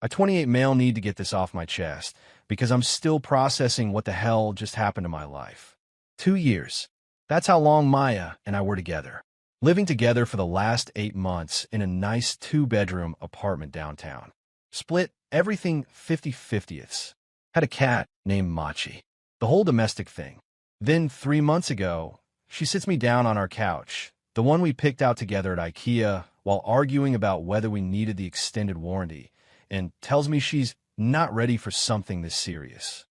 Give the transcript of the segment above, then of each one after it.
I 28 male need to get this off my chest because I'm still processing what the hell just happened to my life. 2 years. That's how long Maya and I were together. Living together for the last 8 months in a nice 2-bedroom apartment downtown. Split everything 50/50ths. Had a cat named Machi. The whole domestic thing. Then 3 months ago, she sits me down on our couch, the one we picked out together at IKEA, while arguing about whether we needed the extended warranty, and tells me she's not ready for something this serious.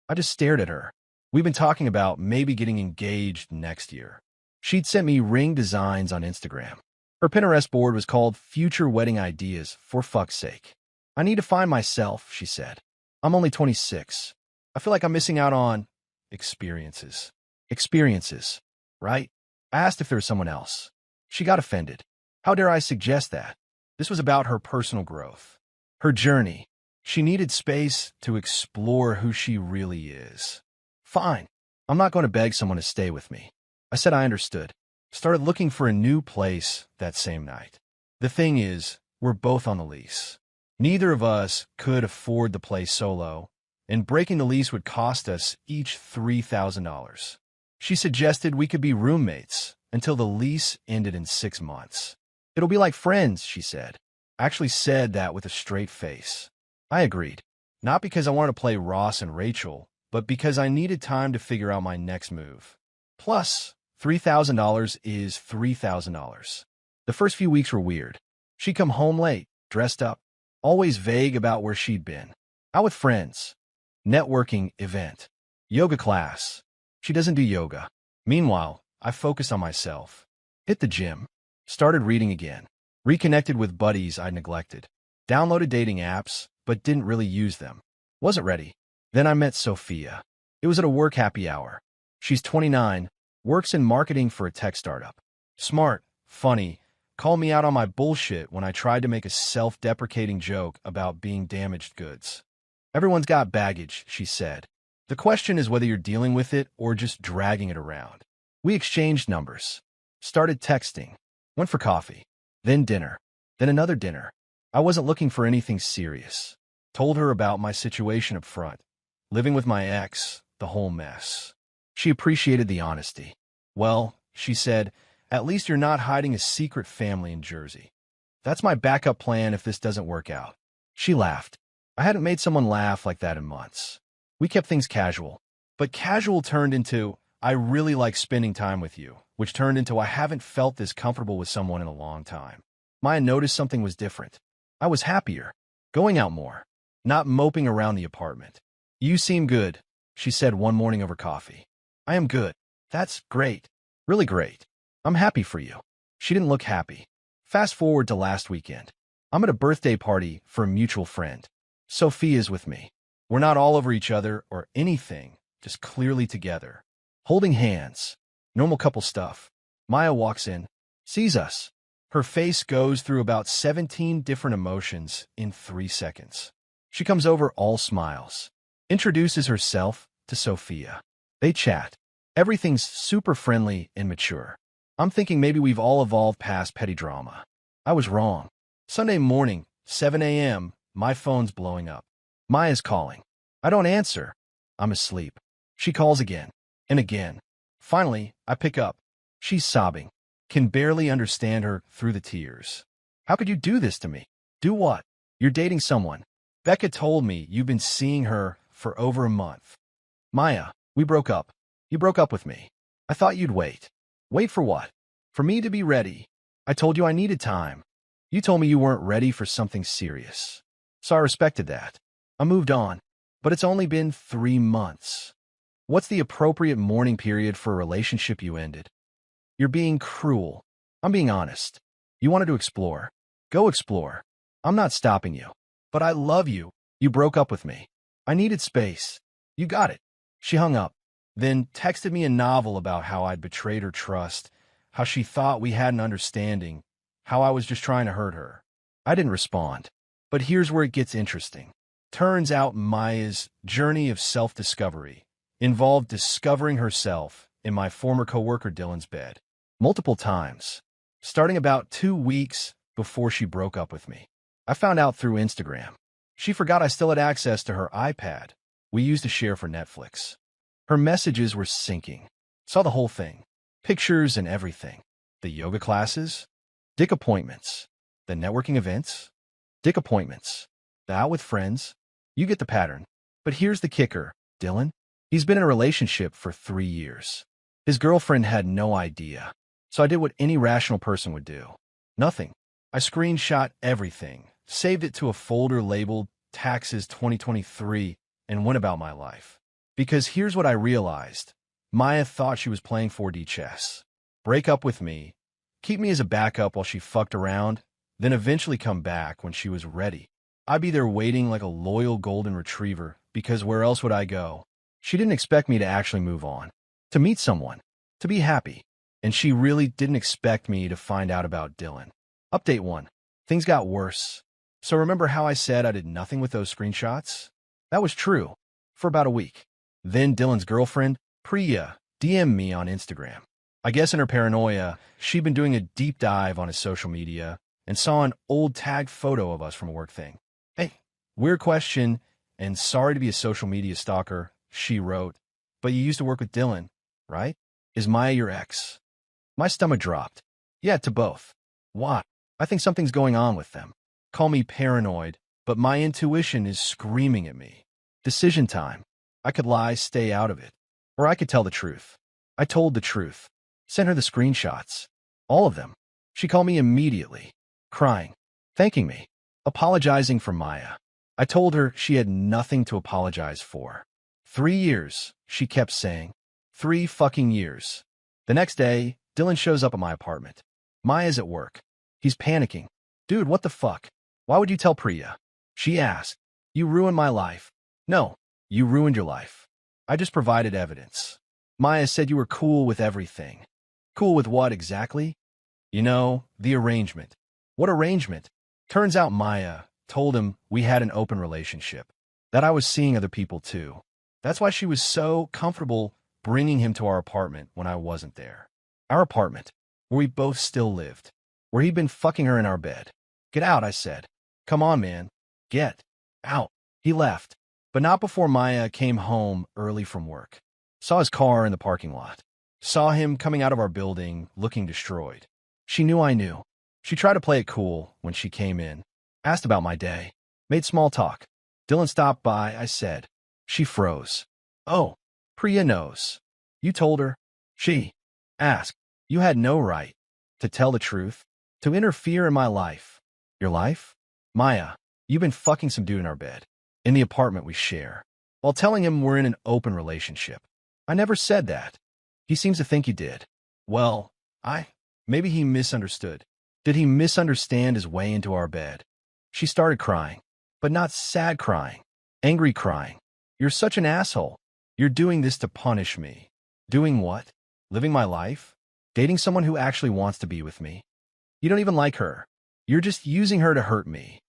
I just stared at her. We've been talking about maybe getting engaged next year. She'd sent me ring designs on Instagram. Her Pinterest board was called Future Wedding Ideas, for fuck's sake. I need to find myself, she said. I'm only 26. I feel like I'm missing out on experiences. Experiences, right? I asked if there was someone else. She got offended. How dare I suggest that? This was about her personal growth. Her journey. She needed space to explore who she really is. Fine. I'm not going to beg someone to stay with me. I said I understood. Started looking for a new place that same night. The thing is, we're both on the lease. Neither of us could afford the place solo, and breaking the lease would cost us each $3,000. She suggested we could be roommates until the lease ended in 6 months. It'll be like friends, she said. I actually said that with a straight face. I agreed. Not because I wanted to play Ross and Rachel, but because I needed time to figure out my next move. Plus, $3,000 is $3,000. The first few weeks were weird. She'd come home late, dressed up, always vague about where she'd been. Out with friends. Networking event. Yoga class. She doesn't do yoga. Meanwhile, I focused on myself. Hit the gym. Started reading again. Reconnected with buddies I'd neglected. Downloaded dating apps, but didn't really use them. Wasn't ready. Then I met Sophia. It was at a work happy hour. She's 29, works in marketing for a tech startup. Smart, funny, called me out on my bullshit when I tried to make a self-deprecating joke about being damaged goods. Everyone's got baggage, she said. The question is whether you're dealing with it or just dragging it around. We exchanged numbers. Started texting. Went for coffee. Then dinner. Then another dinner. I wasn't looking for anything serious. Told her about my situation up front. Living with my ex, the whole mess. She appreciated the honesty. Well, she said, at least you're not hiding a secret family in Jersey. That's my backup plan if this doesn't work out. She laughed. I hadn't made someone laugh like that in months. We kept things casual. But casual turned into, I really like spending time with you, which turned into I haven't felt this comfortable with someone in a long time. Maya noticed something was different. I was happier. Going out more. Not moping around the apartment. You seem good, she said one morning over coffee. I am good. That's great. Really great. I'm happy for you. She didn't look happy. Fast forward to last weekend. I'm at a birthday party for a mutual friend. Sophia's with me. We're not all over each other or anything, just clearly together. Holding hands. Normal couple stuff. Maya walks in, sees us. Her face goes through about 17 different emotions in 3 seconds. She comes over all smiles. Introduces herself to Sophia. They chat. Everything's super friendly and mature. I'm thinking maybe we've all evolved past petty drama. I was wrong. Sunday morning, 7 a.m., my phone's blowing up. Maya's calling. I don't answer. I'm asleep. She calls again and again. Finally, I pick up. She's sobbing. Can barely understand her through the tears. How could you do this to me? Do what? You're dating someone. Becca told me you've been seeing her for over a month. Maya, we broke up. You broke up with me. I thought you'd wait. Wait for what? For me to be ready. I told you I needed time. You told me you weren't ready for something serious. So I respected that. I moved on. But it's only been 3 months. What's the appropriate mourning period for a relationship you ended? You're being cruel. I'm being honest. You wanted to explore. Go explore. I'm not stopping you. But I love you. You broke up with me. I needed space. You got it. She hung up, then texted me a novel about how I'd betrayed her trust, how she thought we had an understanding, how I was just trying to hurt her. I didn't respond. But here's where it gets interesting. Turns out Maya's journey of self-discovery involved discovering herself in my former coworker Dylan's bed multiple times, starting about 2 weeks before she broke up with me. I found out through Instagram. She forgot I still had access to her iPad we used to share for Netflix. Her messages were syncing. Saw the whole thing. Pictures and everything. The yoga classes, dick appointments, the networking events, dick appointments, the out with friends. You get the pattern. But here's the kicker, Dylan. He's been in a relationship for 3 years. His girlfriend had no idea. So I did what any rational person would do. Nothing. I screenshot everything, saved it to a folder labeled Taxes 2023, and went about my life. Because here's what I realized. Maya thought she was playing 4D chess. Break up with me, keep me as a backup while she fucked around, then eventually come back when she was ready. I'd be there waiting like a loyal golden retriever, because where else would I go? She didn't expect me to actually move on, to meet someone, to be happy. And she really didn't expect me to find out about Dylan. Update 1. Things got worse. So remember how I said I did nothing with those screenshots? That was true, for about a week. Then Dylan's girlfriend, Priya, DM'd me on Instagram. I guess in her paranoia, she'd been doing a deep dive on his social media and saw an old tagged photo of us from a work thing. Hey, weird question, and sorry to be a social media stalker, she wrote, but you used to work with Dylan, right? Is Maya your ex? My stomach dropped. Yeah, to both. Why? I think something's going on with them. Call me paranoid, but my intuition is screaming at me. Decision time. I could lie, stay out of it. Or I could tell the truth. I told the truth. Sent her the screenshots. All of them. She called me immediately, crying, thanking me, apologizing for Maya. I told her she had nothing to apologize for. 3 years, she kept saying. 3 fucking years. The next day, Dylan shows up at my apartment. Maya's at work. He's panicking. Dude, what the fuck? Why would you tell Priya? She asked. You ruined my life. No, you ruined your life. I just provided evidence. Maya said you were cool with everything. Cool with what exactly? You know, the arrangement. What arrangement? Turns out Maya told him we had an open relationship, that I was seeing other people too. That's why she was so comfortable bringing him to our apartment when I wasn't there. Our apartment, where we both still lived, where he'd been fucking her in our bed. Get out, I said. Come on, man. Get out. He left, but not before Maya came home early from work. Saw his car in the parking lot. Saw him coming out of our building looking destroyed. She knew I knew. She tried to play it cool when she came in. Asked about my day. Made small talk. Dylan stopped by, I said. She froze. Oh, Priya knows. You told her? She asked. You had no right to tell the truth, to interfere in my life. Your life? Maya, you've been fucking some dude in our bed, in the apartment we share, while telling him we're in an open relationship. I never said that. He seems to think you did. Well, maybe he misunderstood. Did he misunderstand his way into our bed? She started crying, but not sad crying, angry crying. You're such an asshole. You're doing this to punish me. Doing what? Living my life? Dating someone who actually wants to be with me? You don't even like her. You're just using her to hurt me.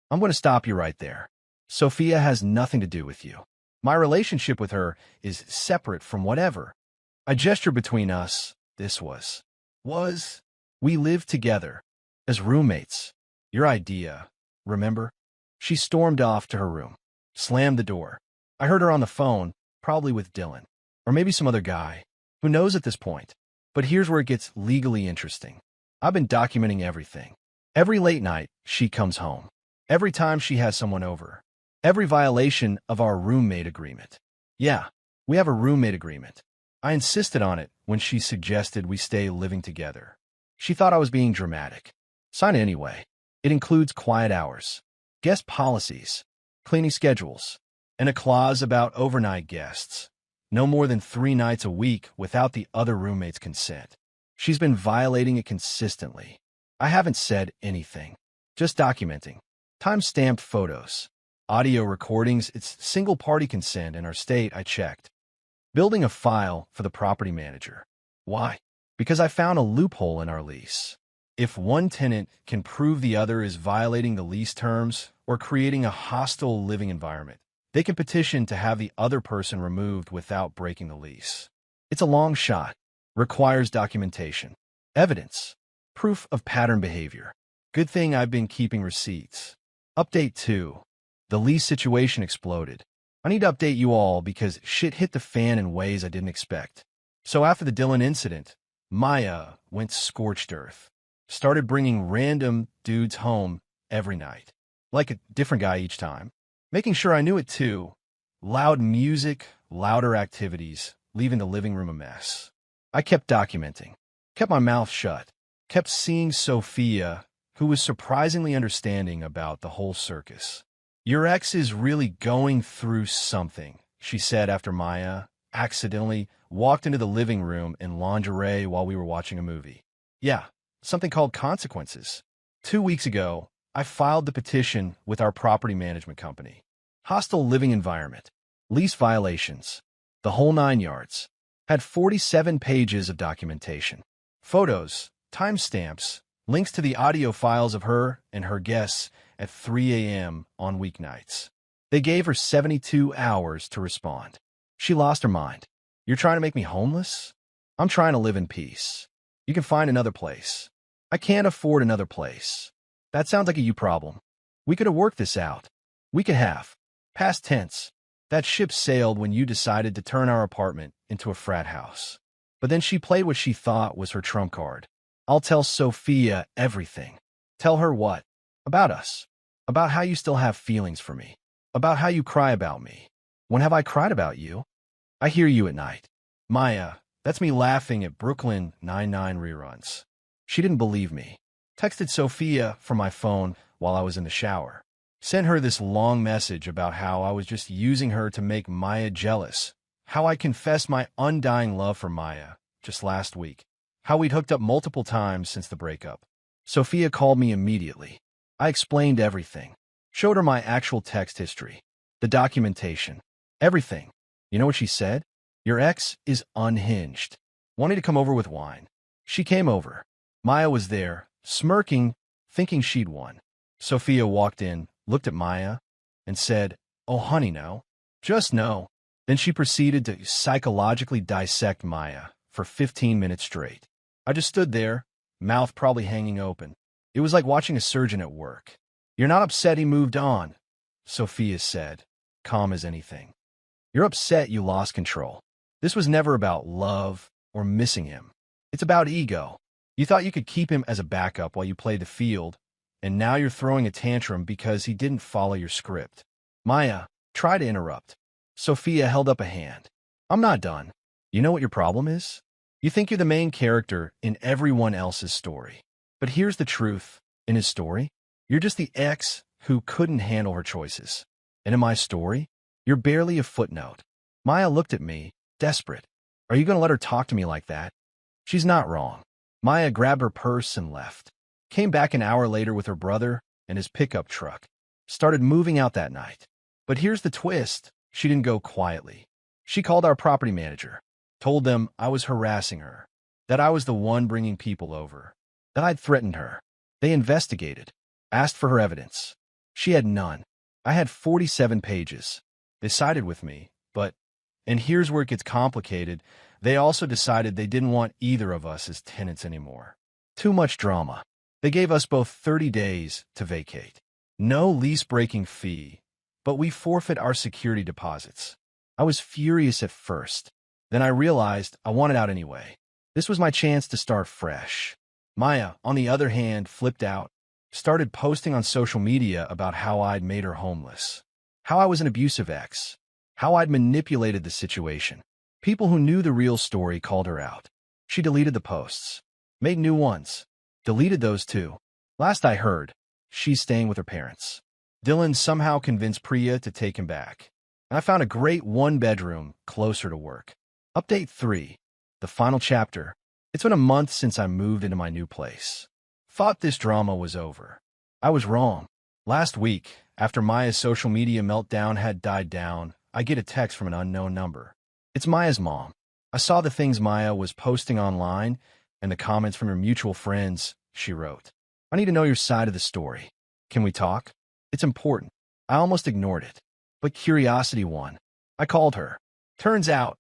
I'm going to stop you right there. Sophia has nothing to do with you. My relationship with her is separate from whatever. I gestured between us. This was. We lived together. As roommates. Your idea. Remember? She stormed off to her room. Slammed the door. I heard her on the phone, probably with Dylan. Or maybe some other guy. Who knows at this point? But here's where it gets legally interesting. I've been documenting everything. Every late night, she comes home. Every time she has someone over. Every violation of our roommate agreement. Yeah, we have a roommate agreement. I insisted on it when she suggested we stay living together. She thought I was being dramatic. Sign it anyway. It includes quiet hours, guest policies, cleaning schedules, and a clause about overnight guests. No more than 3 nights a week without the other roommate's consent. She's been violating it consistently. I haven't said anything. Just documenting. Time-stamped photos. Audio recordings, it's single-party consent in our state, I checked. Building a file for the property manager. Why? Because I found a loophole in our lease. If one tenant can prove the other is violating the lease terms or creating a hostile living environment, they can petition to have the other person removed without breaking the lease. It's a long shot. Requires documentation. Evidence. Proof of pattern behavior. Good thing I've been keeping receipts. Update 2. The lease situation exploded. I need to update you all because shit hit the fan in ways I didn't expect. So after the Dylan incident, Maya went scorched earth. Started bringing random dudes home every night. Like a different guy each time. Making sure I knew it too. Loud music, louder activities, leaving the living room a mess. I kept documenting. Kept my mouth shut. Kept seeing Sophia, who was surprisingly understanding about the whole circus. Your ex is really going through something, she said after Maya accidentally walked into the living room in lingerie while we were watching a movie. Yeah, something called consequences. 2 weeks ago, I filed the petition with our property management company. Hostile living environment, lease violations, the whole 9 yards. Had 47 pages of documentation. Photos, timestamps, links to the audio files of her and her guests at 3 a.m. on weeknights. They gave her 72 hours to respond. She lost her mind. You're trying to make me homeless? I'm trying to live in peace. You can find another place. I can't afford another place. That sounds like a you problem. We could have worked this out. We could have. Past tense. That ship sailed when you decided to turn our apartment into a frat house. But then she played what she thought was her trump card. I'll tell Sophia everything. Tell her what? About us. About how you still have feelings for me. About how you cry about me. When have I cried about you? I hear you at night. Maya, that's me laughing at Brooklyn Nine-Nine reruns. She didn't believe me. Texted Sophia from my phone while I was in the shower. Sent her this long message about how I was just using her to make Maya jealous. How I confessed my undying love for Maya just last week. How we'd hooked up multiple times since the breakup. Sophia called me immediately. I explained everything. Showed her my actual text history. The documentation. Everything. You know what she said? Your ex is unhinged. Wanting to come over with wine. She came over. Maya was there, smirking, thinking she'd won. Sophia walked in, looked at Maya, and said, "Oh, honey, no. Just no." Then she proceeded to psychologically dissect Maya for 15 minutes straight. I just stood there, mouth probably hanging open. It was like watching a surgeon at work. You're not upset he moved on, Sophia said, calm as anything. You're upset you lost control. This was never about love or missing him. It's about ego. You thought you could keep him as a backup while you played the field, and now you're throwing a tantrum because he didn't follow your script. Maya, try to interrupt. Sophia held up a hand. I'm not done. You know what your problem is? You think you're the main character in everyone else's story. But here's the truth. In his story, you're just the ex who couldn't handle her choices. And in my story, you're barely a footnote. Maya looked at me, desperate. Are you going to let her talk to me like that? She's not wrong. Maya grabbed her purse and left. Came back an hour later with her brother and his pickup truck. Started moving out that night. But here's the twist. She didn't go quietly. She called our property manager. Told them I was harassing her. That I was the one bringing people over. That I'd threatened her. They investigated. Asked for her evidence. She had none. I had 47 pages. They sided with me, but, and here's where it gets complicated, they also decided they didn't want either of us as tenants anymore. Too much drama. They gave us both 30 days to vacate. No lease-breaking fee, but we forfeit our security deposits. I was furious at first. Then I realized I wanted out anyway. This was my chance to start fresh. Maya, on the other hand, flipped out. Started posting on social media about how I'd made her homeless. How I was an abusive ex. How I'd manipulated the situation. People who knew the real story called her out. She deleted the posts. Made new ones. Deleted those too. Last I heard, she's staying with her parents. Dylan somehow convinced Priya to take him back. And I found a great one-bedroom closer to work. Update 3. The final chapter. It's been a month since I moved into my new place. Thought this drama was over. I was wrong. Last week, after Maya's social media meltdown had died down, I get a text from an unknown number. It's Maya's mom. I saw the things Maya was posting online and the comments from her mutual friends, she wrote. I need to know your side of the story. Can we talk? It's important. I almost ignored it. But curiosity won. I called her. Turns out,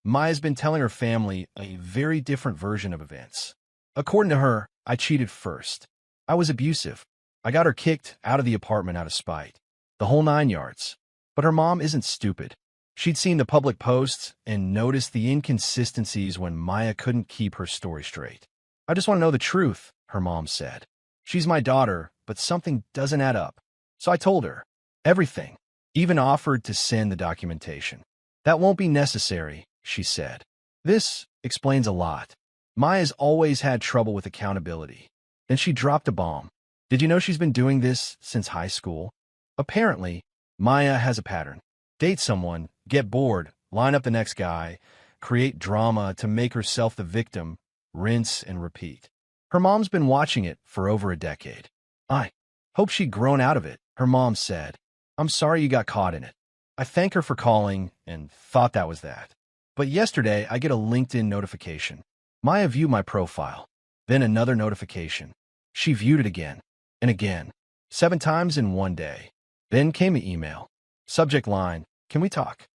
Maya's been telling her family a very different version of events. According to her, I cheated first. I was abusive. I got her kicked out of the apartment out of spite. the whole 9 yards. But her mom isn't stupid. She'd seen the public posts and noticed the inconsistencies when Maya couldn't keep her story straight. I just want to know the truth, her mom said. She's my daughter, but something doesn't add up. So I told her everything, even offered to send the documentation. That won't be necessary, she said. This explains a lot. Maya's always had trouble with accountability. Then she dropped a bomb. Did you know she's been doing this since high school? Apparently, Maya has a pattern. Date someone, get bored, line up the next guy, create drama to make herself the victim, rinse and repeat. Her mom's been watching it for over a decade. I hope she'd grown out of it, her mom said. I'm sorry you got caught in it. I thank her for calling and thought that was that. But yesterday, I get a LinkedIn notification. Maya viewed my profile. Then another notification. She viewed it again and again, 7 times in one day. Then came an email. Subject line, can we talk?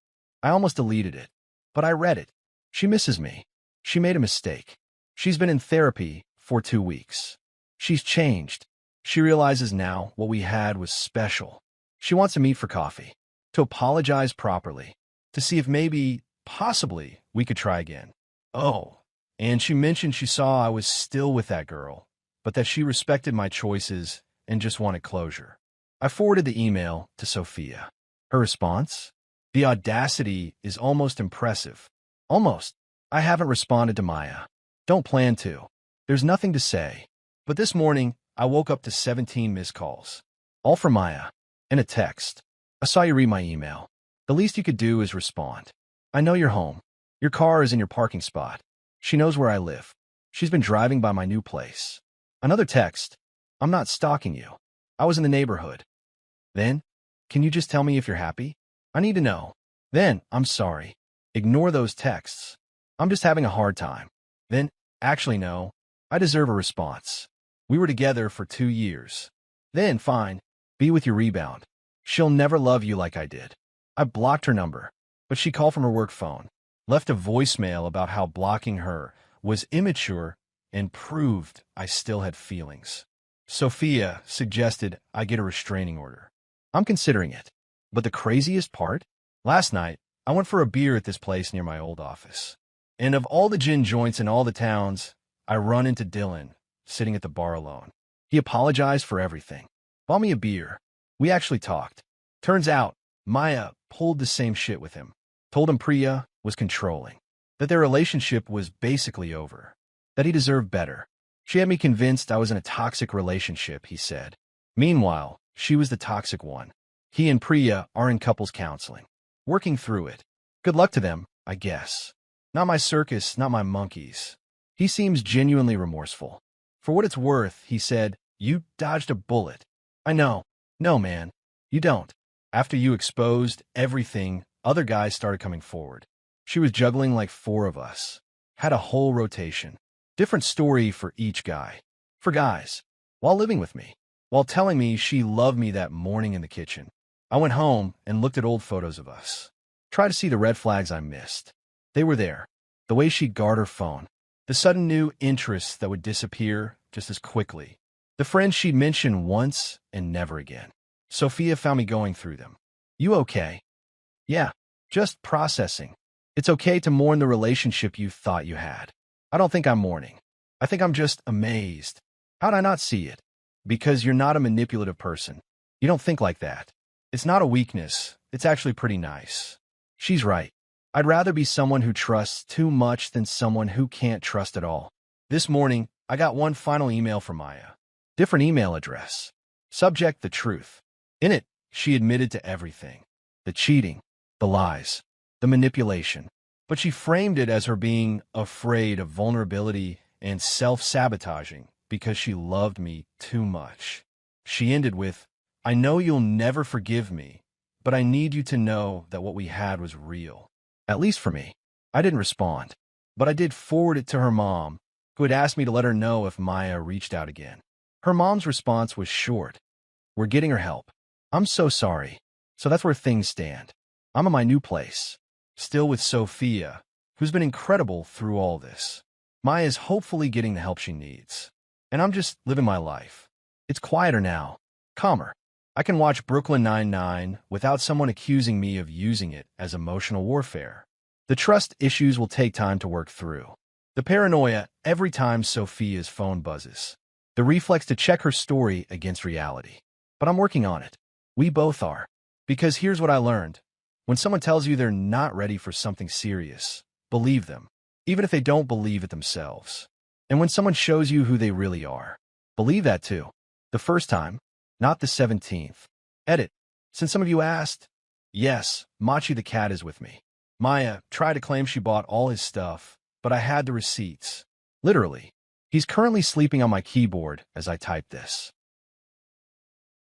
I almost deleted it, but I read it. She misses me. She made a mistake. She's been in therapy for 2 weeks. She's changed. She realizes now what we had was special. She wants to meet for coffee, to apologize properly, to see if maybe, possibly, we could try again. Oh, and she mentioned she saw I was still with that girl, but that she respected my choices and just wanted closure. I forwarded the email to Sophia. Her response? The audacity is almost impressive. Almost. I haven't responded to Maya. Don't plan to. There's nothing to say. But this morning, I woke up to 17 missed calls. All from Maya. And a text. I saw you read my email. The least you could do is respond. I know you're home. Your car is in your parking spot. She knows where I live. She's been driving by my new place. Another text. I'm not stalking you. I was in the neighborhood. Then, can you just tell me if you're happy? I need to know. Then, I'm sorry. Ignore those texts. I'm just having a hard time. Then, actually no, I deserve a response. We were together for 2 years. Then, fine, be with your rebound. She'll never love you like I did. I blocked her number, but she called from her work phone, left a voicemail about how blocking her was immature and proved I still had feelings. Sophia suggested I get a restraining order. I'm considering it. But the craziest part? Last night, I went for a beer at this place near my old office. And of all the gin joints in all the towns, I run into Dylan, sitting at the bar alone. He apologized for everything. Bought me a beer. We actually talked. Turns out, Maya pulled the same shit with him. Told him Priya was controlling. That their relationship was basically over. That he deserved better. She had me convinced I was in a toxic relationship, he said. Meanwhile, she was the toxic one. He and Priya are in couples counseling. Working through it. Good luck to them, I guess. Not my circus, not my monkeys. He seems genuinely remorseful. For what it's worth, he said, you dodged a bullet. I know. No, man. You don't. After you exposed everything, other guys started coming forward. She was juggling like 4 of us. Had a whole rotation. Different story for each guy. For guys. While living with me. While telling me she loved me that morning in the kitchen. I went home and looked at old photos of us. Tried to see the red flags I missed. They were there. The way she'd guard her phone. The sudden new interests that would disappear just as quickly. The friends she'd mention once and never again. Sophia found me going through them. You okay? Yeah, just processing. It's okay to mourn the relationship you thought you had. I don't think I'm mourning. I think I'm just amazed. How'd I not see it? Because you're not a manipulative person. You don't think like that. It's not a weakness. It's actually pretty nice. She's right. I'd rather be someone who trusts too much than someone who can't trust at all. This morning, I got one final email from Maya. Different email address. Subject, the truth. In it, she admitted to everything. The cheating, the lies, the manipulation. But she framed it as her being afraid of vulnerability and self-sabotaging because she loved me too much. She ended with, I know you'll never forgive me, but I need you to know that what we had was real. At least for me. I didn't respond, but I did forward it to her mom, who had asked me to let her know if Maya reached out again. Her mom's response was short. We're getting her help. I'm so sorry. So that's where things stand. I'm in my new place. Still with Sophia, who's been incredible through all this. Maya's hopefully getting the help she needs. And I'm just living my life. It's quieter now. Calmer. I can watch Brooklyn Nine-Nine without someone accusing me of using it as emotional warfare. The trust issues will take time to work through. The paranoia every time Sophia's phone buzzes. The reflex to check her story against reality. But I'm working on it. We both are. Because here's what I learned. When someone tells you they're not ready for something serious, believe them, even if they don't believe it themselves. And when someone shows you who they really are, believe that too. The first time, not the 17th. Edit. Since some of you asked, yes, Machi the cat is with me. Maya tried to claim she bought all his stuff, but I had the receipts. Literally. He's currently sleeping on my keyboard as I type this.